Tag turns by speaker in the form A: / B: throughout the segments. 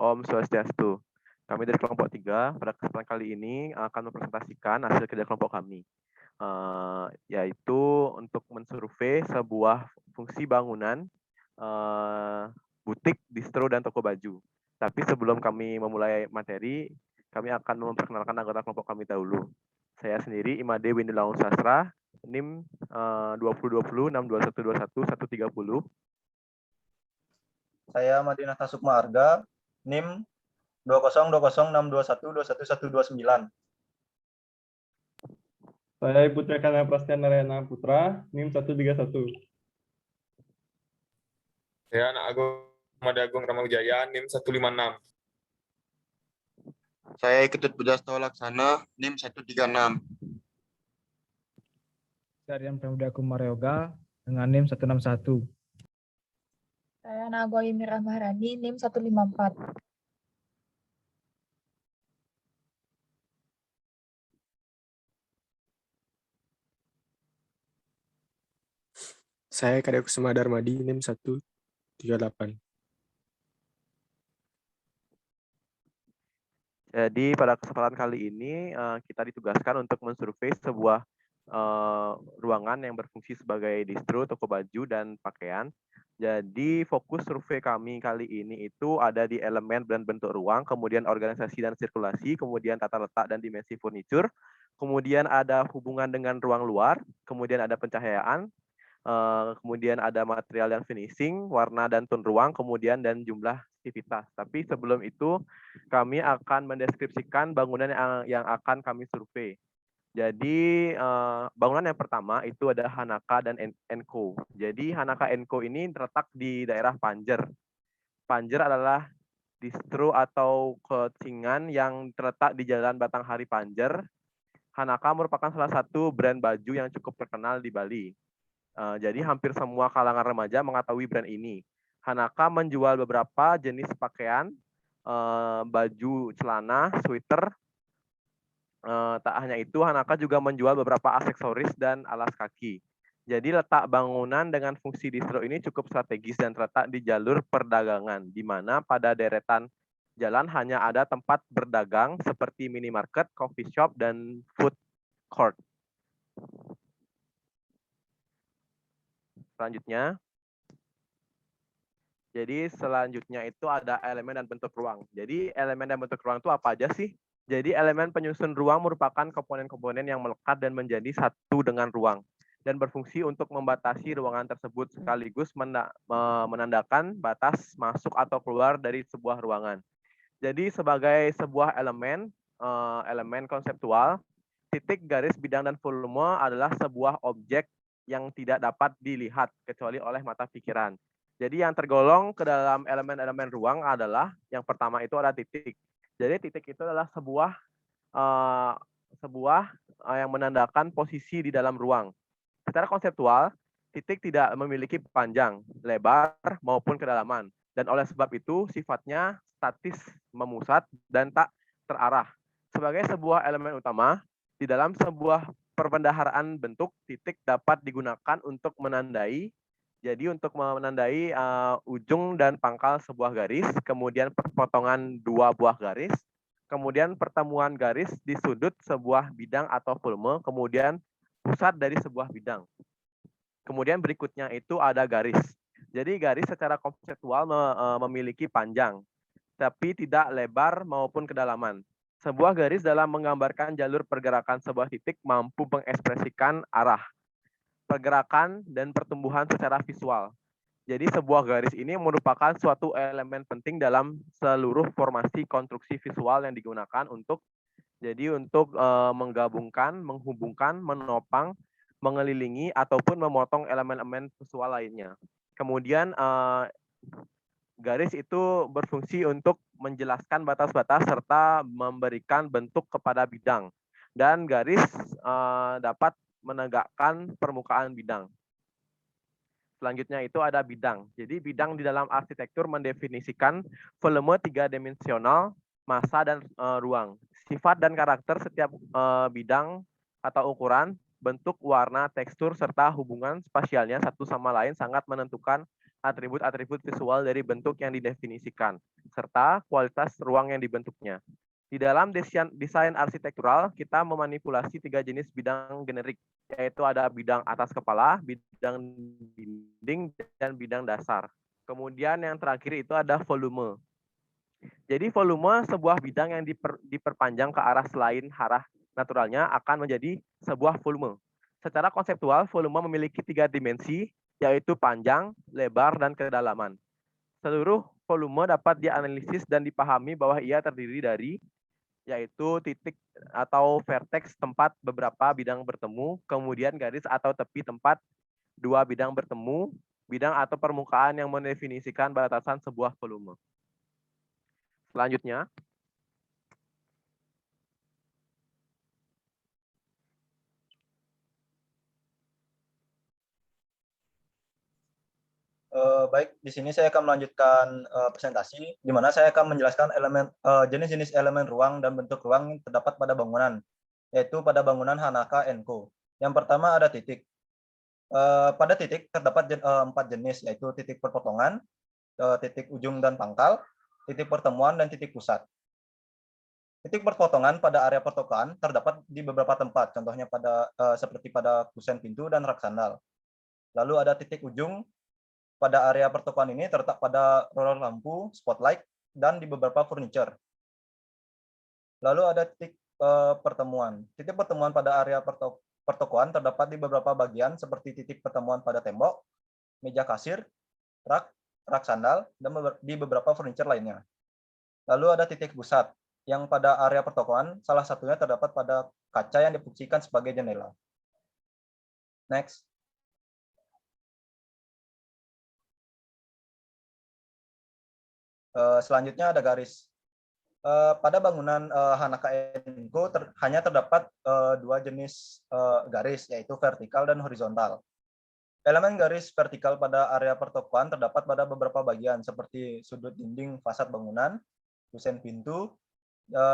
A: Om Swastiastu. Kami dari kelompok 3 pada kesempatan kali ini akan mempresentasikan hasil kerja kelompok kami, yaitu untuk mensurvei sebuah fungsi bangunan butik, distro, dan toko baju. Tapi sebelum kami memulai materi, kami akan memperkenalkan anggota kelompok kami dahulu. Saya sendiri Imade Windu Laung Sastra, NIM 2020 62121 130.
B: Saya Madinah Tasukma Arga, NIM 2020621212129.
C: Saya Ibu Trekana Prasetya Narayana Putra, NIM 131.
D: Saya Anak Agung Madagung Ramawijaya, NIM 156.
E: Saya Ketut Pujasto Laksana, NIM 136.
F: Saya Rian Pramudia Kumaryoga dengan NIM 161.
G: Saya Nagoi Mira Maharani, NIM 154.
H: Saya Karya Kusuma Darmadi, NIM 138.
A: Jadi pada kesempatan kali ini kita ditugaskan untuk mensurvei sebuah ruangan yang berfungsi sebagai distro, toko baju, dan pakaian. Jadi fokus survei kami kali ini itu ada di elemen dan bentuk ruang, kemudian organisasi dan sirkulasi, kemudian tata letak dan dimensi furniture, kemudian ada hubungan dengan ruang luar, kemudian ada pencahayaan, kemudian ada material dan finishing, warna dan tone ruang, kemudian dan jumlah aktivitas. Tapi sebelum itu kami akan mendeskripsikan bangunan yang akan kami survei. Jadi bangunan yang pertama itu ada Hanaka dan Enco. Jadi Hanaka Enco ini terletak di daerah Panjer. Panjer adalah distro atau kecingan yang terletak di Jalan Batanghari Panjer. Hanaka merupakan salah satu brand baju yang cukup terkenal di Bali. Jadi hampir semua kalangan remaja mengetahui brand ini. Hanaka menjual beberapa jenis pakaian, baju, celana, sweater. Tak hanya itu, Hanaka juga menjual beberapa aksesoris dan alas kaki. Jadi letak bangunan dengan fungsi distro ini cukup strategis dan terletak di jalur perdagangan, di mana pada deretan jalan hanya ada tempat berdagang seperti minimarket, coffee shop, dan food court. Selanjutnya itu ada elemen dan bentuk ruang. Jadi elemen dan bentuk ruang itu apa aja sih? Jadi elemen penyusun ruang merupakan komponen-komponen yang melekat dan menjadi satu dengan ruang dan berfungsi untuk membatasi ruangan tersebut sekaligus menandakan batas masuk atau keluar dari sebuah ruangan. Jadi sebagai sebuah elemen konseptual, titik, garis, bidang, dan volume adalah sebuah objek yang tidak dapat dilihat kecuali oleh mata pikiran. Jadi yang tergolong ke dalam elemen-elemen ruang adalah yang pertama itu ada titik. Jadi titik itu adalah sebuah yang menandakan posisi di dalam ruang. Secara konseptual, titik tidak memiliki panjang, lebar, maupun kedalaman. Dan oleh sebab itu, sifatnya statis, memusat, dan tak terarah. Sebagai sebuah elemen utama, di dalam sebuah perbendaharaan bentuk, titik dapat digunakan untuk menandai. Jadi untuk menandai ujung dan pangkal sebuah garis, kemudian perpotongan dua buah garis, kemudian pertemuan garis di sudut sebuah bidang atau volume, kemudian pusat dari sebuah bidang. Kemudian berikutnya itu ada garis. Jadi garis secara konseptual memiliki panjang, tapi tidak lebar maupun kedalaman. Sebuah garis dalam menggambarkan jalur pergerakan sebuah titik mampu mengekspresikan arah, pergerakan, dan pertumbuhan secara visual. Jadi sebuah garis ini merupakan suatu elemen penting dalam seluruh formasi konstruksi visual yang digunakan untuk menggabungkan, menghubungkan, menopang, mengelilingi, ataupun memotong elemen-elemen visual lainnya. Kemudian garis itu berfungsi untuk menjelaskan batas-batas serta memberikan bentuk kepada bidang. Dan garis dapat menegakkan permukaan bidang. Selanjutnya itu ada bidang. Jadi bidang di dalam arsitektur mendefinisikan volume 3-dimensional, massa, dan ruang. Sifat dan karakter setiap bidang atau ukuran bentuk, warna, tekstur, serta hubungan spasialnya satu sama lain sangat menentukan atribut-atribut visual dari bentuk yang didefinisikan, serta kualitas ruang yang dibentuknya. Di dalam desain arsitektural, kita memanipulasi 3 jenis bidang generik, yaitu ada bidang atas kepala, bidang dinding, dan bidang dasar. Kemudian yang terakhir itu ada volume. Jadi volume sebuah bidang yang diperpanjang ke arah selain arah naturalnya akan menjadi sebuah volume. Secara konseptual, volume memiliki 3 dimensi, yaitu panjang, lebar, dan kedalaman. Seluruh volume dapat dianalisis dan dipahami bahwa ia terdiri dari, yaitu titik atau vertex tempat beberapa bidang bertemu, kemudian garis atau tepi tempat 2 bidang bertemu, bidang atau permukaan yang mendefinisikan batasan sebuah volume. Selanjutnya,
B: Baik, di sini saya akan melanjutkan presentasi, di mana saya akan menjelaskan jenis-jenis elemen ruang dan bentuk ruang yang terdapat pada bangunan, yaitu pada bangunan Hanaka & Co. Yang pertama ada titik. Pada titik terdapat 4 jenis, yaitu titik perpotongan, titik ujung dan pangkal, titik pertemuan, dan titik pusat. Titik perpotongan pada area pertokoan terdapat di beberapa tempat, contohnya seperti pada kusen pintu dan rak sandal. Lalu ada titik ujung. Pada area pertokoan ini terletak pada roller lampu, spotlight, dan di beberapa furniture. Lalu ada titik pertemuan. Titik pertemuan pada area pertokoan terdapat di beberapa bagian seperti titik pertemuan pada tembok, meja kasir, rak sandal, dan di beberapa furniture lainnya. Lalu ada titik pusat, yang pada area pertokoan salah satunya terdapat pada kaca yang difungsikan sebagai jendela. Next. Selanjutnya ada garis. Pada bangunan Hanaka & Co hanya terdapat 2 jenis garis, yaitu vertikal dan horizontal. Elemen garis vertikal pada area pertokoan terdapat pada beberapa bagian, seperti sudut dinding fasad bangunan, kusen pintu,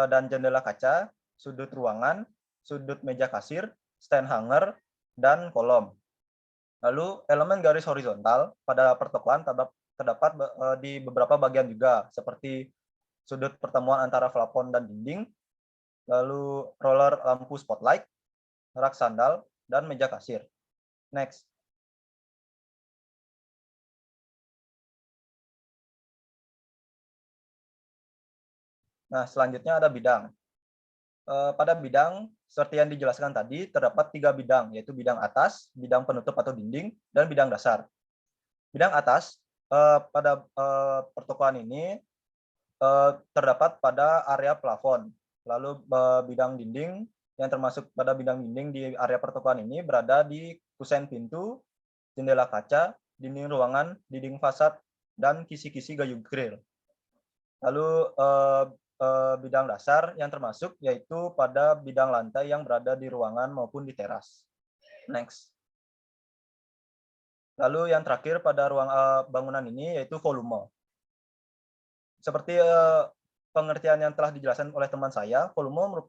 B: dan jendela kaca, sudut ruangan, sudut meja kasir, stand hanger, dan kolom. Lalu elemen garis horizontal pada pertokoan terdapat di beberapa bagian juga, seperti sudut pertemuan antara plafon dan dinding, lalu roller lampu spotlight, rak sandal, dan meja kasir. Next. Nah, selanjutnya ada bidang. Pada bidang, seperti yang dijelaskan tadi, terdapat 3 bidang, yaitu bidang atas, bidang penutup atau dinding, dan bidang dasar. Bidang atas pada pertokoan ini terdapat pada area plafon. Lalu bidang dinding yang termasuk pada bidang dinding di area pertokoan ini berada di kusen pintu, jendela kaca, dinding ruangan, dinding fasad, dan kisi-kisi kayu grill. Lalu bidang dasar yang termasuk yaitu pada bidang lantai yang berada di ruangan maupun di teras. Next. Lalu yang terakhir pada ruang bangunan ini yaitu volume. Seperti pengertian yang telah dijelaskan oleh teman saya, volume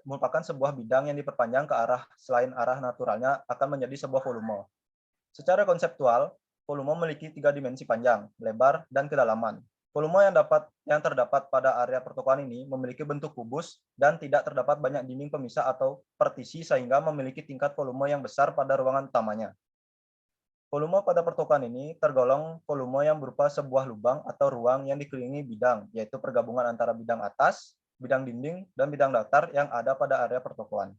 B: merupakan sebuah bidang yang diperpanjang ke arah selain arah naturalnya akan menjadi sebuah volume. Secara konseptual, volume memiliki 3 dimensi panjang, lebar, dan kedalaman. Volume yang terdapat pada area pertokoan ini memiliki bentuk kubus dan tidak terdapat banyak dinding pemisah atau partisi sehingga memiliki tingkat volume yang besar pada ruangan utamanya. Volume pada pertokoan ini tergolong volume yang berupa sebuah lubang atau ruang yang dikelilingi bidang, yaitu pergabungan antara bidang atas, bidang dinding, dan bidang datar yang ada pada area pertokoan.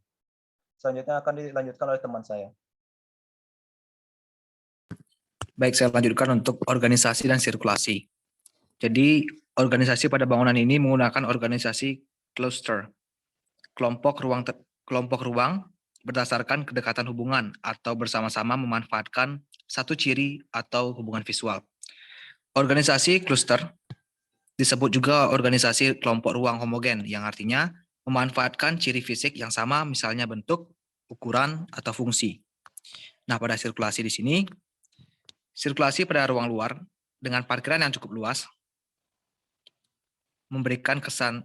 B: Selanjutnya akan dilanjutkan oleh teman saya.
I: Baik, saya lanjutkan untuk organisasi dan sirkulasi. Jadi, organisasi pada bangunan ini menggunakan organisasi cluster, kelompok ruang berdasarkan kedekatan hubungan atau bersama-sama memanfaatkan satu ciri atau hubungan visual. Organisasi cluster disebut juga organisasi kelompok ruang homogen, yang artinya memanfaatkan ciri fisik yang sama, misalnya bentuk, ukuran, atau fungsi. Nah, pada sirkulasi di sini, sirkulasi pada ruang luar dengan parkiran yang cukup luas memberikan kesan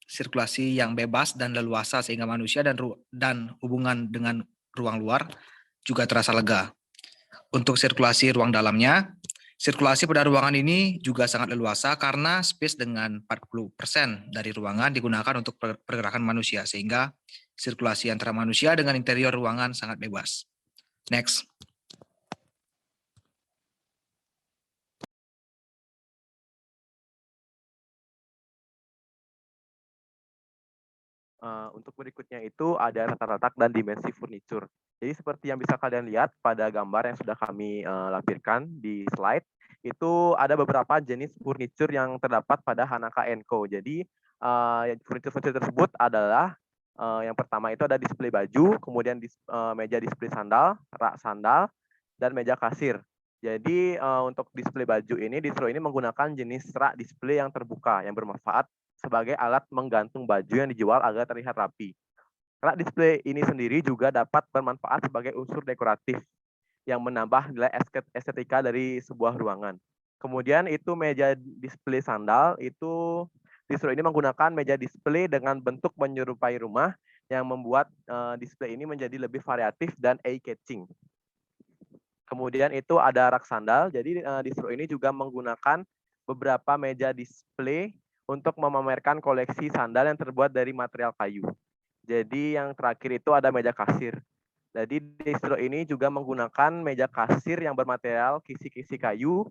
I: sirkulasi yang bebas dan leluasa sehingga manusia dan hubungan dengan ruang luar juga terasa lega. Untuk sirkulasi ruang dalamnya, sirkulasi pada ruangan ini juga sangat leluasa karena space dengan 40% dari ruangan digunakan untuk pergerakan manusia, sehingga sirkulasi antara manusia dengan interior ruangan sangat bebas. Next.
A: Untuk berikutnya itu ada letak-letak dan dimensi furniture. Jadi seperti yang bisa kalian lihat pada gambar yang sudah kami lampirkan di slide, itu ada beberapa jenis furniture yang terdapat pada Hanaka & Co. Jadi furniture tersebut adalah yang pertama itu ada display baju, kemudian meja display sandal, rak sandal, dan meja kasir. Jadi untuk display baju ini, distro ini menggunakan jenis rak display yang terbuka yang bermanfaat sebagai alat menggantung baju yang dijual agar terlihat rapi. Rak display ini sendiri juga dapat bermanfaat sebagai unsur dekoratif yang menambah nilai estetika dari sebuah ruangan. Kemudian itu meja display sandal, itu distro ini menggunakan meja display dengan bentuk menyerupai rumah yang membuat display ini menjadi lebih variatif dan eye-catching. Kemudian itu ada rak sandal, jadi distro ini juga menggunakan beberapa meja display untuk memamerkan koleksi sandal yang terbuat dari material kayu. Jadi yang terakhir itu ada meja kasir. Jadi distro ini juga menggunakan meja kasir yang bermaterial kisi-kisi kayu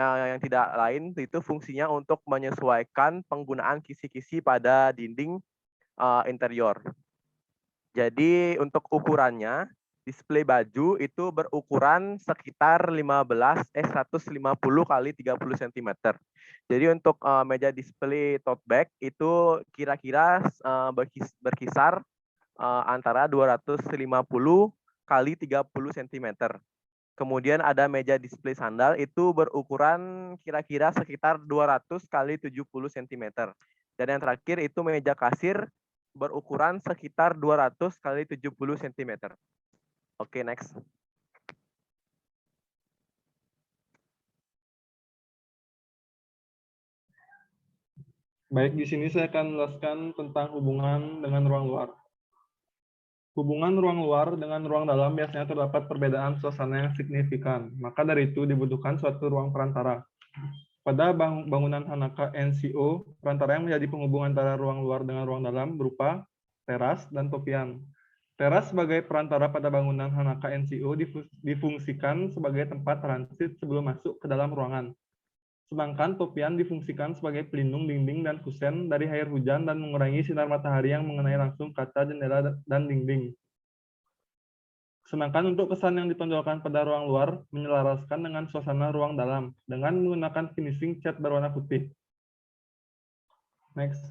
A: yang tidak lain itu fungsinya untuk menyesuaikan penggunaan kisi-kisi pada dinding interior. Jadi untuk ukurannya, display baju itu berukuran sekitar 150 kali 30 cm. Jadi untuk meja display tote bag itu kira-kira berkisar antara 250 kali 30 cm. Kemudian ada meja display sandal itu berukuran kira-kira sekitar 200 kali 70 cm. Dan yang terakhir itu meja kasir berukuran sekitar 200 kali 70 cm. Oke, next.
C: Baik, di sini saya akan menjelaskan tentang hubungan dengan ruang luar. Hubungan ruang luar dengan ruang dalam biasanya terdapat perbedaan suasana yang signifikan. Maka dari itu dibutuhkan suatu ruang perantara. Pada bangunan Hanaka & Co, perantara yang menjadi penghubung antara ruang luar dengan ruang dalam berupa teras dan topian. Teras sebagai perantara pada bangunan Hanaka & Co difungsikan sebagai tempat transit sebelum masuk ke dalam ruangan. Sedangkan topian difungsikan sebagai pelindung dinding dan kusen dari air hujan dan mengurangi sinar matahari yang mengenai langsung kaca, jendela, dan dinding. Sedangkan untuk kesan yang ditonjolkan pada ruang luar menyelaraskan dengan suasana ruang dalam dengan menggunakan finishing cat berwarna putih. Next.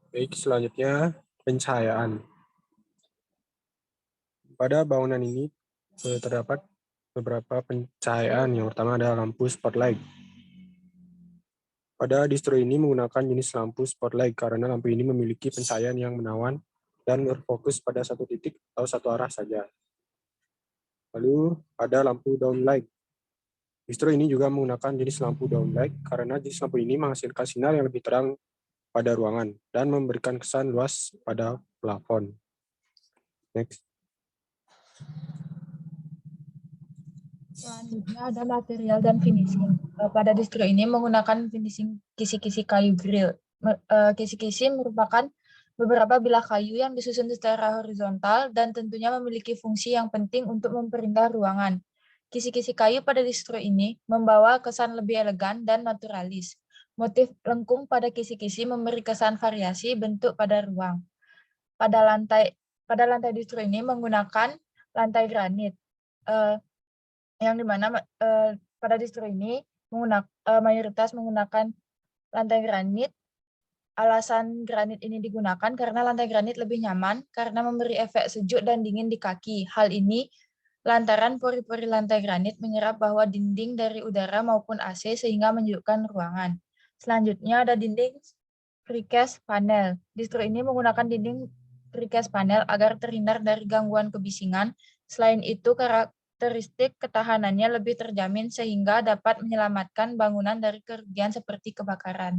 H: Baik, selanjutnya pencahayaan. Pada bangunan ini terdapat beberapa pencahayaan. Yang pertama adalah lampu spotlight. Pada distro ini menggunakan jenis lampu spotlight karena lampu ini memiliki pencahayaan yang menawan dan berfokus pada satu titik atau satu arah saja. Lalu ada lampu downlight. Distro ini juga menggunakan jenis lampu downlight karena jenis lampu ini menghasilkan sinar yang lebih terang pada ruangan dan memberikan kesan luas pada plafon. Next.
G: Selanjutnya ada material dan finishing. Pada distro ini menggunakan finishing kisi-kisi kayu grill. Kisi-kisi merupakan beberapa bilah kayu yang disusun secara horizontal dan tentunya memiliki fungsi yang penting untuk memperindah ruangan. Kisi-kisi kayu pada distro ini membawa kesan lebih elegan dan naturalis. Motif lengkung pada kisi-kisi memberi kesan variasi bentuk pada ruang. Pada lantai distro ini menggunakan lantai granit, yang dimana pada distro ini mayoritas menggunakan lantai granit. Alasan granit ini digunakan karena lantai granit lebih nyaman karena memberi efek sejuk dan dingin di kaki. Hal ini lantaran pori-pori lantai granit menyerap bahwa dinding dari udara maupun AC sehingga menyejukkan ruangan. Selanjutnya ada dinding precast panel. Distro ini menggunakan dinding precast panel agar terhindar dari gangguan kebisingan. Selain itu, karakteristik ketahanannya lebih terjamin sehingga dapat menyelamatkan bangunan dari kerugian seperti kebakaran.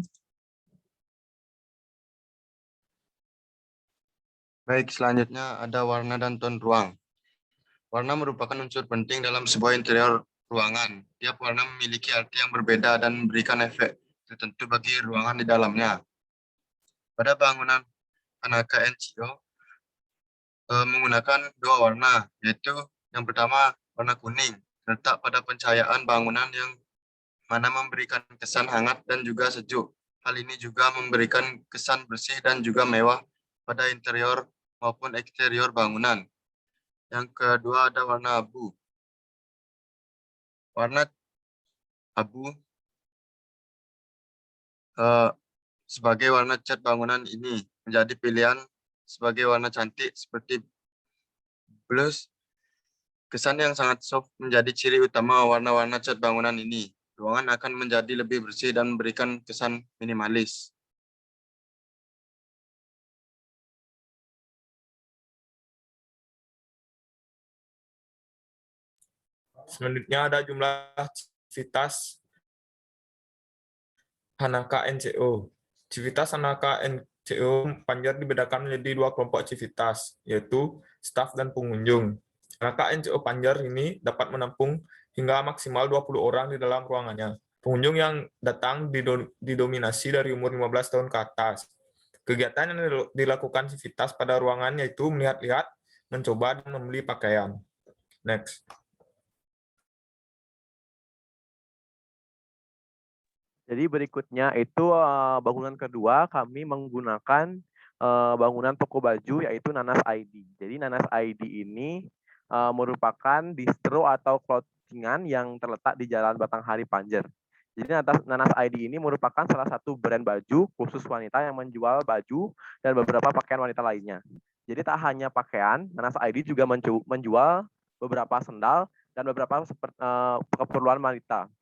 E: Baik, selanjutnya ada warna dan ton ruang. Warna merupakan unsur penting dalam sebuah interior ruangan. Tiap warna memiliki arti yang berbeda dan memberikan efek tertentu bagi ruangan di dalamnya. Pada bangunan Hanaka NCO menggunakan dua warna, yaitu yang pertama warna kuning, terletak pada pencahayaan bangunan yang mana memberikan kesan hangat dan juga sejuk. Hal ini juga memberikan kesan bersih dan juga mewah pada interior maupun eksterior bangunan. Yang kedua ada warna abu. Warna abu sebagai warna cat bangunan ini menjadi pilihan sebagai warna cantik seperti blues. Kesan yang sangat soft menjadi ciri utama warna-warna cat bangunan ini. Ruangan akan menjadi lebih bersih dan memberikan kesan minimalis.
D: Selanjutnya ada jumlah civitas Hanaka NCO. Civitas Hanaka NCO Panjar dibedakan menjadi dua kelompok civitas, yaitu staf dan pengunjung. Hanaka NCO Panjar ini dapat menampung hingga maksimal 20 orang di dalam ruangannya. Pengunjung yang datang didominasi dari umur 15 tahun ke atas. Kegiatan yang dilakukan civitas pada ruangan yaitu melihat-lihat, mencoba, dan membeli pakaian. Next.
A: Jadi berikutnya itu bangunan kedua kami menggunakan bangunan toko baju yaitu Nanas ID. Jadi Nanas ID ini merupakan distro atau clothingan yang terletak di Jalan Batanghari Panjer. Jadi Nanas ID ini merupakan salah satu brand baju khusus wanita yang menjual baju dan beberapa pakaian wanita lainnya. Jadi tak hanya pakaian, Nanas ID juga menjual beberapa sendal dan beberapa keperluan wanita.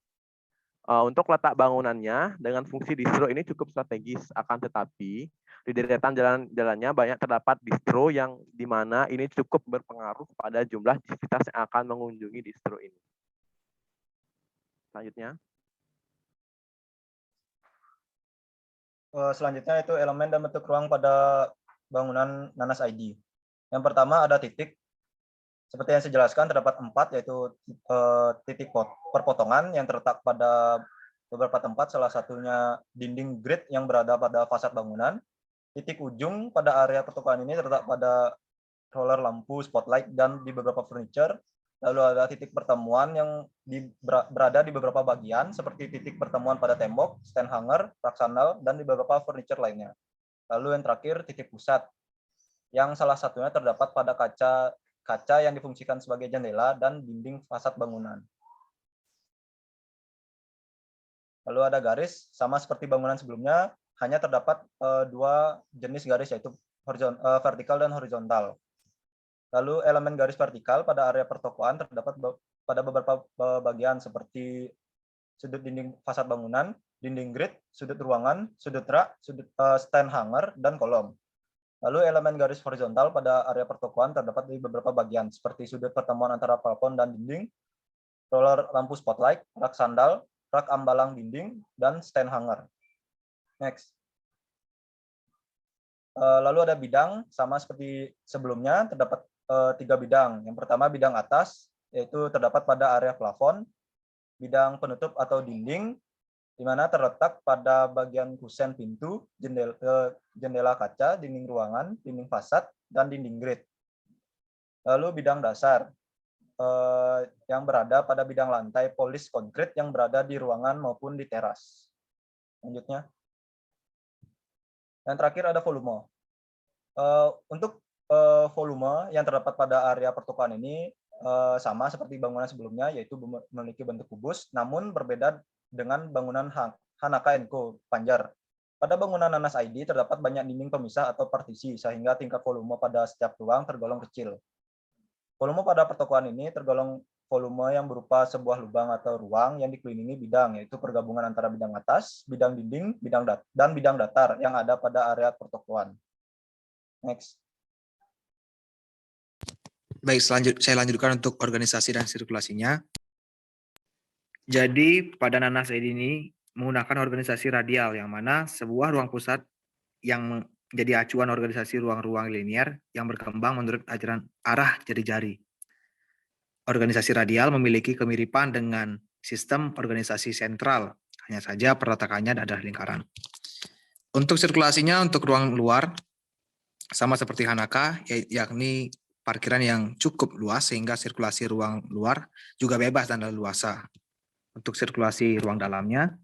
A: Untuk letak bangunannya dengan fungsi distro ini cukup strategis, akan tetapi di deretan jalan-jalannya banyak terdapat distro yang di mana ini cukup berpengaruh pada jumlah civitas yang akan mengunjungi distro ini. Selanjutnya.
B: Selanjutnya itu elemen dan bentuk ruang pada bangunan Nanas ID. Yang pertama ada titik. Seperti yang saya jelaskan terdapat 4, yaitu titik perpotongan yang terletak pada beberapa tempat, salah satunya dinding grid yang berada pada fasad bangunan. Titik ujung pada area pertokoan ini terletak pada roller lampu, spotlight, dan di beberapa furniture. Lalu ada titik pertemuan yang berada di beberapa bagian, seperti titik pertemuan pada tembok, stand hanger, rak sandal, dan di beberapa furniture lainnya. Lalu yang terakhir titik pusat, yang salah satunya terdapat pada kaca yang difungsikan sebagai jendela dan dinding fasad bangunan. Lalu ada garis, sama seperti bangunan sebelumnya, hanya terdapat dua jenis garis, yaitu vertikal dan horizontal. Lalu elemen garis vertikal pada area pertokoan terdapat pada beberapa bagian, seperti sudut dinding fasad bangunan, dinding grid, sudut ruangan, sudut rak, sudut stand hanger, dan kolom. Lalu elemen garis horizontal pada area pertokoan terdapat di beberapa bagian, seperti sudut pertemuan antara plafon dan dinding, roller lampu spotlight, rak sandal, rak ambalang dinding, dan stand hanger. Next. Lalu ada bidang, sama seperti sebelumnya, terdapat 3 bidang. Yang pertama bidang atas, yaitu terdapat pada area plafon, bidang penutup atau dinding, di mana terletak pada bagian kusen pintu, jendela kaca, dinding ruangan, dinding fasad, dan dinding grid. Lalu bidang dasar, yang berada pada bidang lantai polis konkrit yang berada di ruangan maupun di teras. Selanjutnya. Yang terakhir ada volume. Untuk volume yang terdapat pada area pertokoan ini sama seperti bangunan sebelumnya, yaitu memiliki bentuk kubus, namun berbeda dengan bangunan Hanaka NCO Panjar. Pada bangunan Nanas ID terdapat banyak dinding pemisah atau partisi, sehingga tingkat volume pada setiap ruang tergolong kecil. Volume pada pertokoan ini tergolong volume yang berupa sebuah lubang atau ruang yang dikelilingi bidang, yaitu pergabungan antara bidang atas, bidang dinding, dan bidang datar yang ada pada area pertokoan. Next.
I: Baik, saya lanjutkan untuk organisasi dan sirkulasinya. Jadi pada nanas ini menggunakan organisasi radial, yang mana sebuah ruang pusat yang menjadi acuan organisasi ruang-ruang linear yang berkembang menurut ajaran arah jari-jari. Organisasi radial memiliki kemiripan dengan sistem organisasi sentral, hanya saja perletakannya adalah lingkaran. Untuk sirkulasinya untuk ruang luar, sama seperti Hanaka, yakni parkiran yang cukup luas sehingga sirkulasi ruang luar juga bebas dan leluasa. Untuk sirkulasi ruang dalamnya,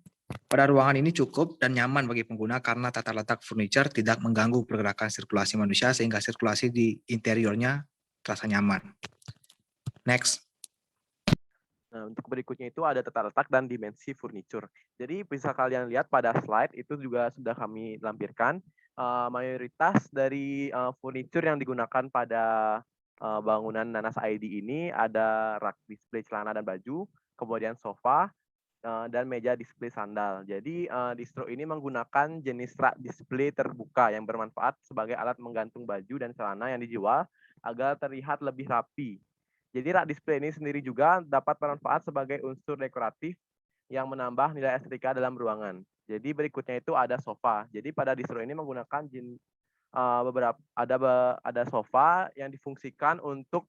I: pada ruangan ini cukup dan nyaman bagi pengguna karena tata letak furniture tidak mengganggu pergerakan sirkulasi manusia sehingga sirkulasi di interiornya terasa nyaman. Next.
A: Nah, untuk berikutnya itu ada tata letak dan dimensi furniture. Jadi bisa kalian lihat pada slide itu juga sudah kami lampirkan. Mayoritas dari furniture yang digunakan pada bangunan Nanas ID ini ada rak display celana dan baju, kemudian sofa, dan meja display sandal. Jadi distro ini menggunakan jenis rak display terbuka yang bermanfaat sebagai alat menggantung baju dan celana yang dijual agar terlihat lebih rapi. Jadi rak display ini sendiri juga dapat bermanfaat sebagai unsur dekoratif yang menambah nilai estetika dalam ruangan. Jadi berikutnya itu ada sofa. Jadi pada distro ini menggunakan ada sofa yang difungsikan untuk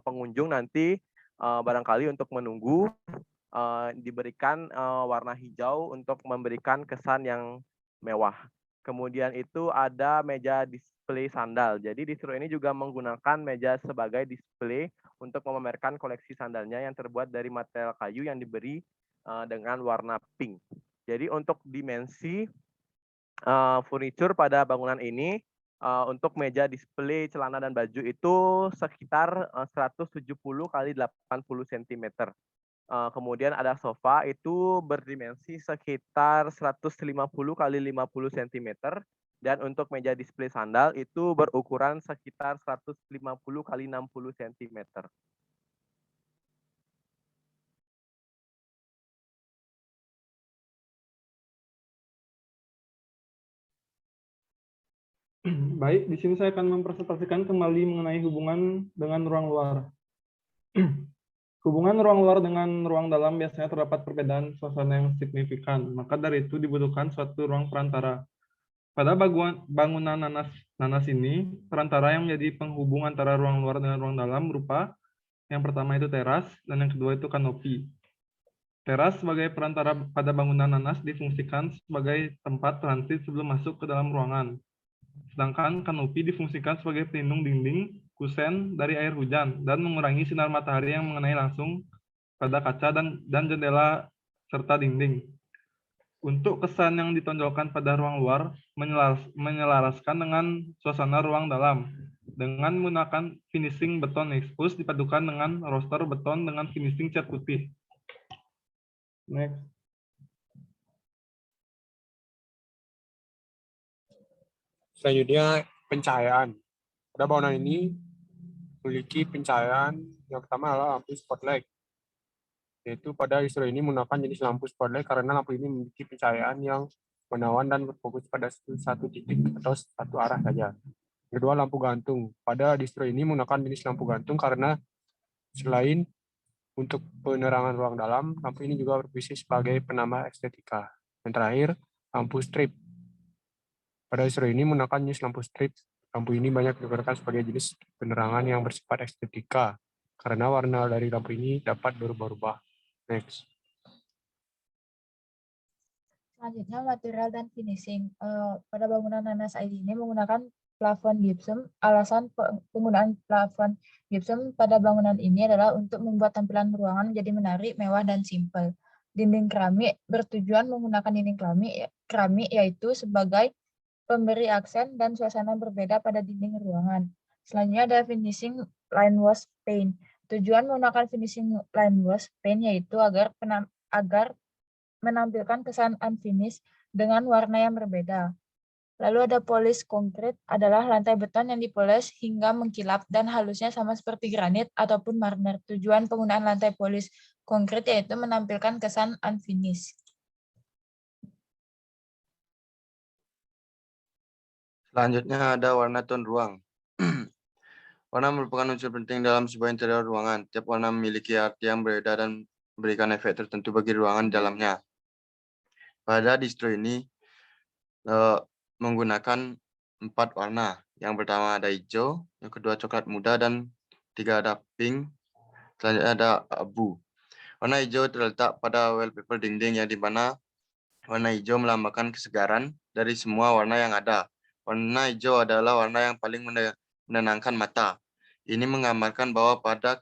A: pengunjung nanti barangkali untuk menunggu, diberikan warna hijau untuk memberikan kesan yang mewah. Kemudian itu ada meja display sandal. Jadi distro ini juga menggunakan meja sebagai display untuk memamerkan koleksi sandalnya yang terbuat dari material kayu yang diberi dengan warna pink. Jadi untuk dimensi furniture pada bangunan ini, untuk meja display celana dan baju itu sekitar 170 kali 80 cm. Kemudian ada sofa itu berdimensi sekitar 150 kali 50 cm. Dan untuk meja display sandal itu berukuran sekitar 150 kali 60 cm.
C: Baik, di sini saya akan mempresentasikan kembali mengenai hubungan dengan ruang luar. Hubungan ruang luar dengan ruang dalam biasanya terdapat perbedaan suasana yang signifikan, maka dari itu dibutuhkan suatu ruang perantara. Pada bangunan nanas ini, perantara yang menjadi penghubung antara ruang luar dengan ruang dalam berupa yang pertama itu teras, dan yang kedua itu kanopi. Teras sebagai perantara pada bangunan nanas difungsikan sebagai tempat transit sebelum masuk ke dalam ruangan. Sedangkan kanopi difungsikan sebagai pelindung dinding, kusen dari air hujan, dan mengurangi sinar matahari yang mengenai langsung pada kaca dan jendela serta dinding. Untuk kesan yang ditonjolkan pada ruang luar menyelaraskan dengan suasana ruang dalam dengan menggunakan finishing beton expose dipadukan dengan roster beton dengan finishing cat putih. Next.
H: Selanjutnya pencahayaan. Pada bangunan ini memiliki pencahayaan yang pertama adalah lampu spotlight. Yaitu pada distro ini menggunakan jenis lampu spotlight karena lampu ini memiliki pencahayaan yang menawan dan berfokus pada satu titik atau satu arah saja. Kedua, lampu gantung. Pada distro ini menggunakan jenis lampu gantung karena selain untuk penerangan ruang dalam, lampu ini juga berfungsi sebagai penambah estetika. Dan terakhir, lampu strip. Pada distro ini menggunakan jenis lampu strip. Lampu ini banyak digunakan sebagai jenis penerangan yang bersifat estetika karena warna dari lampu ini dapat berubah-ubah. Next.
G: Selanjutnya material dan finishing. Pada bangunan Nanas ID ini menggunakan plafon gypsum. Alasan penggunaan plafon gypsum pada bangunan ini adalah untuk membuat tampilan ruangan menjadi menarik, mewah, dan simpel. Dinding keramik bertujuan menggunakan dinding keramik yaitu sebagai pemberi aksen dan suasana berbeda pada dinding ruangan. Selanjutnya ada finishing line wash paint. Tujuan menggunakan finishing line wash paint yaitu agar menampilkan kesan unfinished dengan warna yang berbeda. Lalu ada polish konkrit, adalah lantai beton yang dipoles hingga mengkilap dan halusnya sama seperti granit ataupun marmer. Tujuan penggunaan lantai polish konkrit yaitu menampilkan kesan unfinished.
E: Selanjutnya ada warna tone ruang. Warna merupakan unsur penting dalam sebuah interior ruangan. Tiap warna memiliki arti yang berbeda dan memberikan efek tertentu bagi ruangan di dalamnya. Pada distro ini menggunakan 4 warna. Yang pertama ada hijau, yang kedua coklat muda, dan 3 ada pink, selanjutnya ada abu. Warna hijau terletak pada wallpaper dinding yang dimana warna hijau melambangkan kesegaran dari semua warna yang ada. Warna hijau adalah warna yang paling menenangkan mata. Ini menggambarkan bahwa pada